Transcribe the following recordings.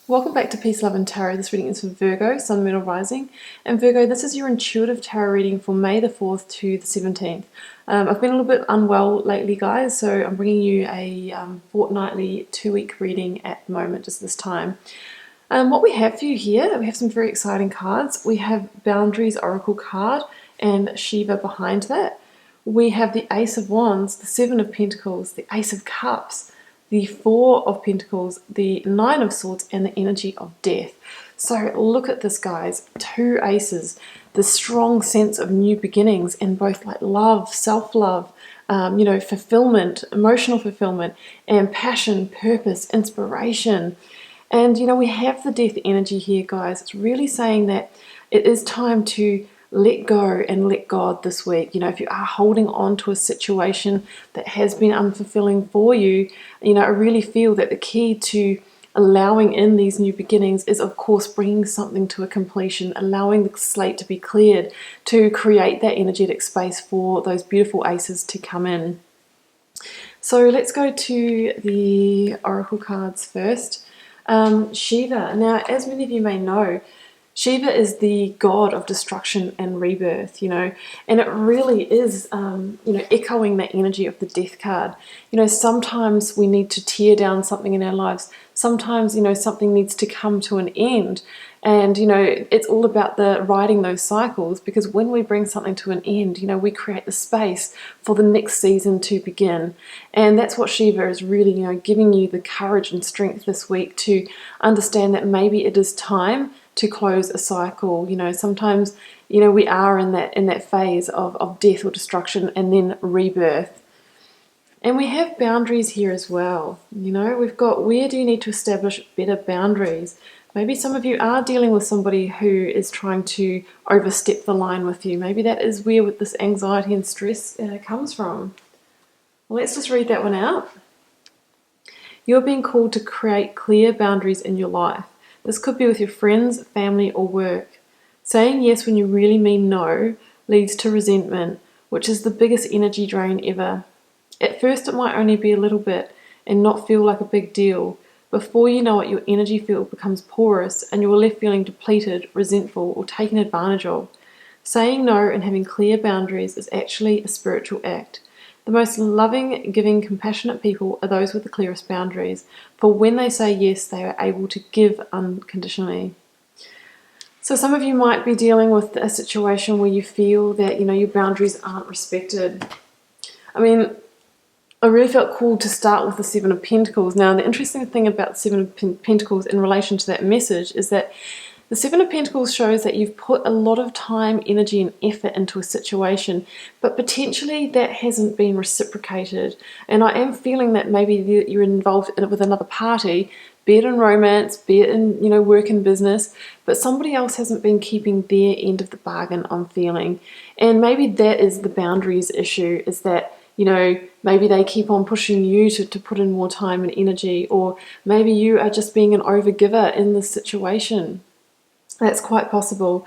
Welcome back to Peace, Love and Tarot. This reading is for Virgo, Sun, Moon or Rising. And Virgo, this is your intuitive tarot reading for May the 4th to the 17th. I've been a little bit unwell lately, guys, so I'm bringing you a fortnightly 2-week reading at the moment, just this time. What we have for you here, we have some very exciting cards. We have Boundaries Oracle card and Shiva behind that. We have the Ace of Wands, the Seven of Pentacles, the Ace of Cups, the Four of Pentacles, the Nine of Swords, and the energy of death. So look at this, guys. 2 aces, the strong sense of new beginnings in both like love, self-love, fulfillment, emotional fulfillment, and passion, purpose, inspiration. And we have the death energy here, guys. It's really saying that it is time to let go and let God this week. If you are holding on to a situation that has been unfulfilling for you, I really feel that the key to allowing in these new beginnings is, of course, bringing something to a completion, allowing the slate to be cleared to create that energetic space for those beautiful aces to come in. So let's go to the oracle cards first. Shiva. Now, as many of you may know, Shiva is the god of destruction and rebirth, and it really is, echoing that energy of the death card. Sometimes we need to tear down something in our lives. Sometimes, something needs to come to an end. And, it's all about the riding those cycles, because when we bring something to an end, we create the space for the next season to begin. And that's what Shiva is really, giving you the courage and strength this week to understand that maybe it is time to close a cycle. Sometimes, we are in that phase of death or destruction and then rebirth. And we have boundaries here as well. We've got, where do you need to establish better boundaries? Maybe some of you are dealing with somebody who is trying to overstep the line with you. Maybe that is where this anxiety and stress comes from. Well, let's just read that one out. You're being called to create clear boundaries in your life. This could be with your friends, family, or work. Saying yes when you really mean no leads to resentment, which is the biggest energy drain ever. At first, it might only be a little bit and not feel like a big deal. Before you know it, your energy field becomes porous and you're left feeling depleted, resentful, or taken advantage of. Saying no and having clear boundaries is actually a spiritual act. The most loving, giving, compassionate people are those with the clearest boundaries, for when they say yes, they are able to give unconditionally. So some of you might be dealing with a situation where you feel that, your boundaries aren't respected. I really felt called to start with the Seven of Pentacles. Now, the interesting thing about the Seven of Pentacles in relation to that message is that the Seven of Pentacles shows that you've put a lot of time, energy, and effort into a situation, but potentially that hasn't been reciprocated. And I am feeling that maybe you're involved with another party, be it in romance, be it in work and business, but somebody else hasn't been keeping their end of the bargain, I'm feeling. And maybe that is the boundaries issue, is that maybe they keep on pushing you to put in more time and energy, or maybe you are just being an overgiver in this situation. That's quite possible.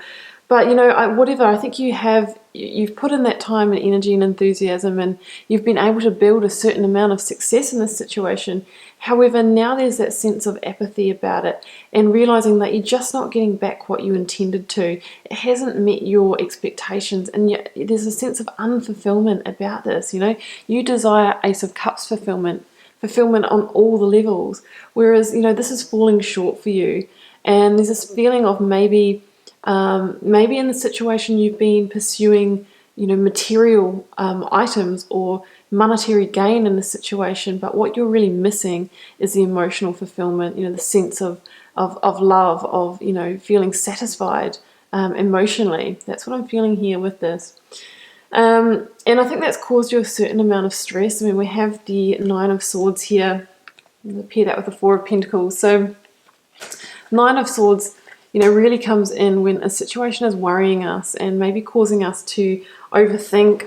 But, whatever, I think you've put in that time and energy and enthusiasm, and you've been able to build a certain amount of success in this situation. However, now there's that sense of apathy about it, and realizing that you're just not getting back what you intended to. It hasn't met your expectations, and yet there's a sense of unfulfillment about this. You desire Ace of Cups fulfillment on all the levels, whereas, this is falling short for you. And there's this feeling of maybe in the situation you've been pursuing, material items or monetary gain in the situation, but what you're really missing is the emotional fulfillment, the sense of love, of, feeling satisfied emotionally. That's what I'm feeling here with this. And I think that's caused you a certain amount of stress. We have the Nine of Swords here. I'll pair that with the Four of Pentacles. So Nine of Swords, really comes in when a situation is worrying us and maybe causing us to overthink,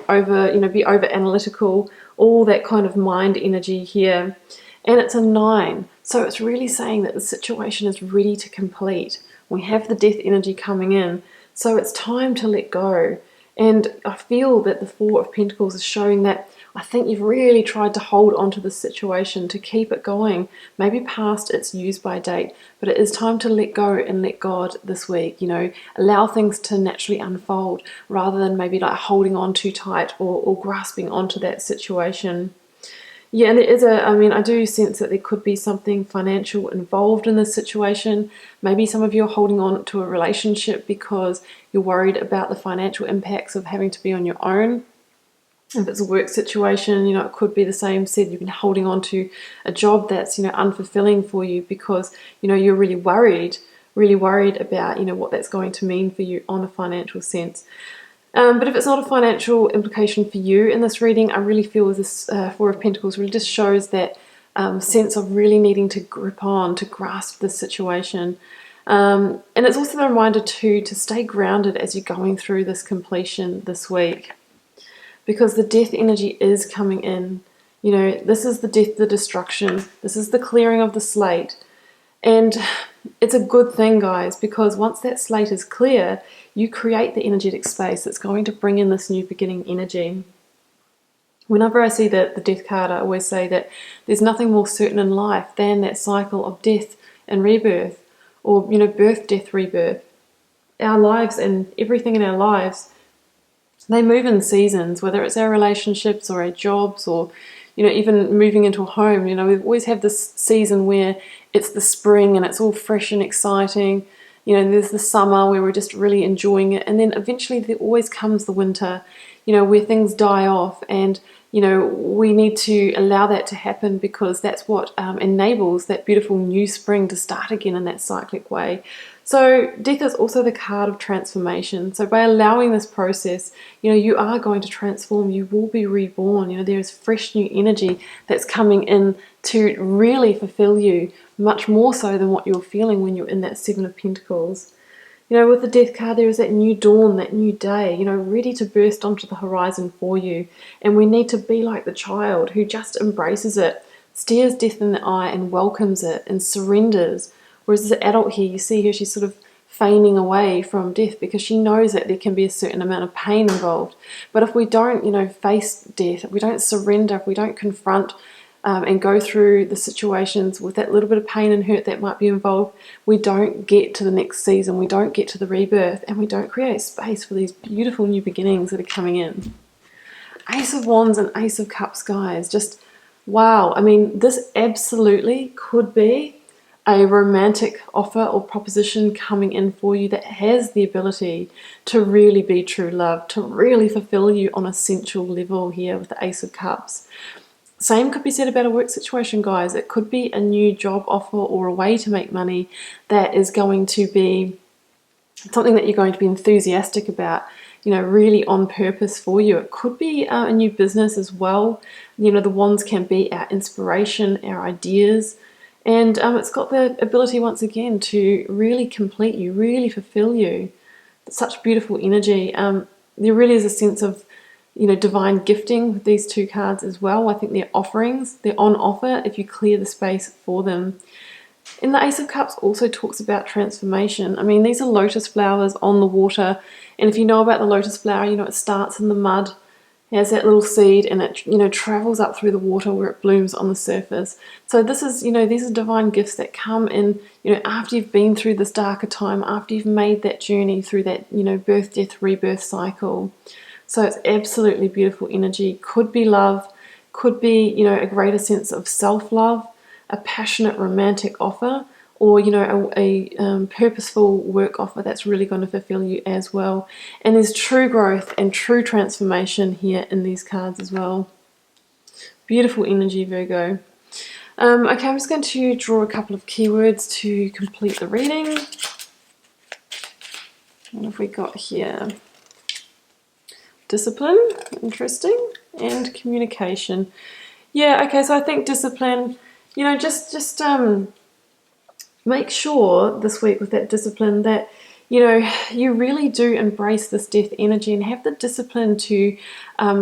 be over analytical, all that kind of mind energy here. And it's a 9. So it's really saying that the situation is ready to complete. We have the death energy coming in. So it's time to let go. And I feel that the Four of Pentacles is showing that I think you've really tried to hold on to this situation, to keep it going, maybe past its use by date, but it is time to let go and let God this week, you know, allow things to naturally unfold rather than maybe like holding on too tight or grasping onto that situation. Yeah, and there is I do sense that there could be something financial involved in this situation. Maybe some of you are holding on to a relationship because you're worried about the financial impacts of having to be on your own. If it's a work situation, you know, it could be the same. Said you've been holding on to a job that's, you know, unfulfilling for you because, you know, you're really worried about, you know, what that's going to mean for you on a financial sense. But if it's not a financial implication for you in this reading, I really feel this Four of Pentacles really just shows that sense of really needing to grasp this situation. And it's also a reminder too to stay grounded as you're going through this completion this week, because the death energy is coming in. You know, this is the death, the destruction. This is the clearing of the slate. And it's a good thing, guys, because once that slate is clear, you create the energetic space that's going to bring in this new beginning energy. Whenever I see the death card, I always say that there's nothing more certain in life than that cycle of death and rebirth, or, you know, birth, death, rebirth. Our lives and everything in our lives, they move in seasons, whether it's our relationships or our jobs or, you know, even moving into a home. You know, we always have this season where it's the spring and it's all fresh and exciting. You know, there's the summer where we're just really enjoying it. And then eventually there always comes the winter, you know, where things die off. And, you know, we need to allow that to happen because that's what enables that beautiful new spring to start again in that cyclic way. So death is also the card of transformation. So by allowing this process, you know, you are going to transform. You will be reborn. You know, there is fresh new energy that's coming in to really fulfill you, much more so than what you're feeling when you're in that Seven of Pentacles. You know, with the death card, there is that new dawn, that new day, you know, ready to burst onto the horizon for you. And we need to be like the child who just embraces it, stares death in the eye and welcomes it and surrenders. Whereas the adult here, you see her, she's sort of feigning away from death because she knows that there can be a certain amount of pain involved. But if we don't, you know, face death, if we don't surrender, if we don't confront and go through the situations with that little bit of pain and hurt that might be involved, we don't get to the next season, we don't get to the rebirth, and we don't create space for these beautiful new beginnings that are coming in. Ace of Wands and Ace of Cups, guys, just wow. I mean, this absolutely could be a romantic offer or proposition coming in for you that has the ability to really be true love, to really fulfill you on a sensual level here with the Ace of Cups. Same could be said about a work situation, guys. It could be a new job offer or a way to make money that is going to be something that you're going to be enthusiastic about, you know, really on purpose for you. It could be a new business as well. You know, the wands can be our inspiration, our ideas, and it's got the ability once again to really complete you, really fulfill you. It's such beautiful energy. There really is a sense of, you know, divine gifting with these two cards as well. I think they're offerings, they're on offer if you clear the space for them. And the Ace of Cups also talks about transformation. I mean, these are lotus flowers on the water, and if you know about the lotus flower, you know it starts in the mud, has that little seed, and it, you know, travels up through the water where it blooms on the surface. So this is, you know, these are divine gifts that come in, you know, after you've been through this darker time, after you've made that journey through that, you know, birth, death, rebirth cycle. So it's absolutely beautiful energy. Could be love, could be, you know, a greater sense of self-love, a passionate romantic offer, or, you know, a purposeful work offer that's really going to fulfill you as well. And there's true growth and true transformation here in these cards as well. Beautiful energy, Virgo. Okay, I'm just going to draw a couple of keywords to complete the reading. What have we got here? Discipline, interesting, and communication. Yeah, okay, so I think discipline, you know, just make sure this week with that discipline that, you know, you really do embrace this death energy and have the discipline to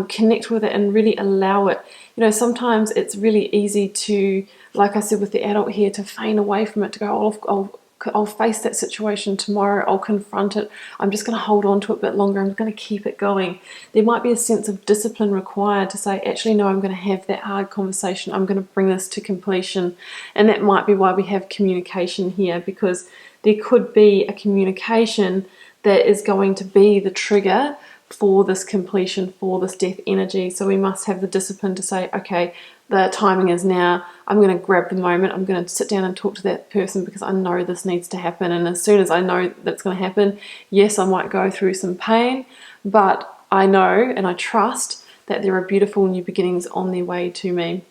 connect with it and really allow it. You know, sometimes it's really easy to, like I said with the adult here, to feign away from it, to go, oh, I'll I'll face that situation tomorrow, I'll confront it, I'm just going to hold on to it a bit longer, I'm going to keep it going. There might be a sense of discipline required to say, actually no, I'm going to have that hard conversation, I'm going to bring this to completion. And that might be why we have communication here, because there could be a communication that is going to be the trigger for this completion, for this death energy. So we must have the discipline to say, okay, the timing is now, I'm going to grab the moment, I'm going to sit down and talk to that person because I know this needs to happen. And as soon as I know that's going to happen, yes, I might go through some pain, but I know and I trust that there are beautiful new beginnings on their way to me.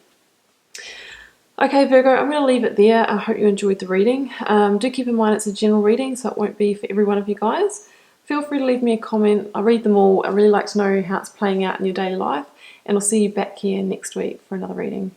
Okay, Virgo, I'm going to leave it there. I hope you enjoyed the reading. Do keep in mind it's a general reading, so it won't be for every one of you guys. Feel free to leave me a comment. I read them all. I really like to know how it's playing out in your daily life. And I'll see you back here next week for another reading.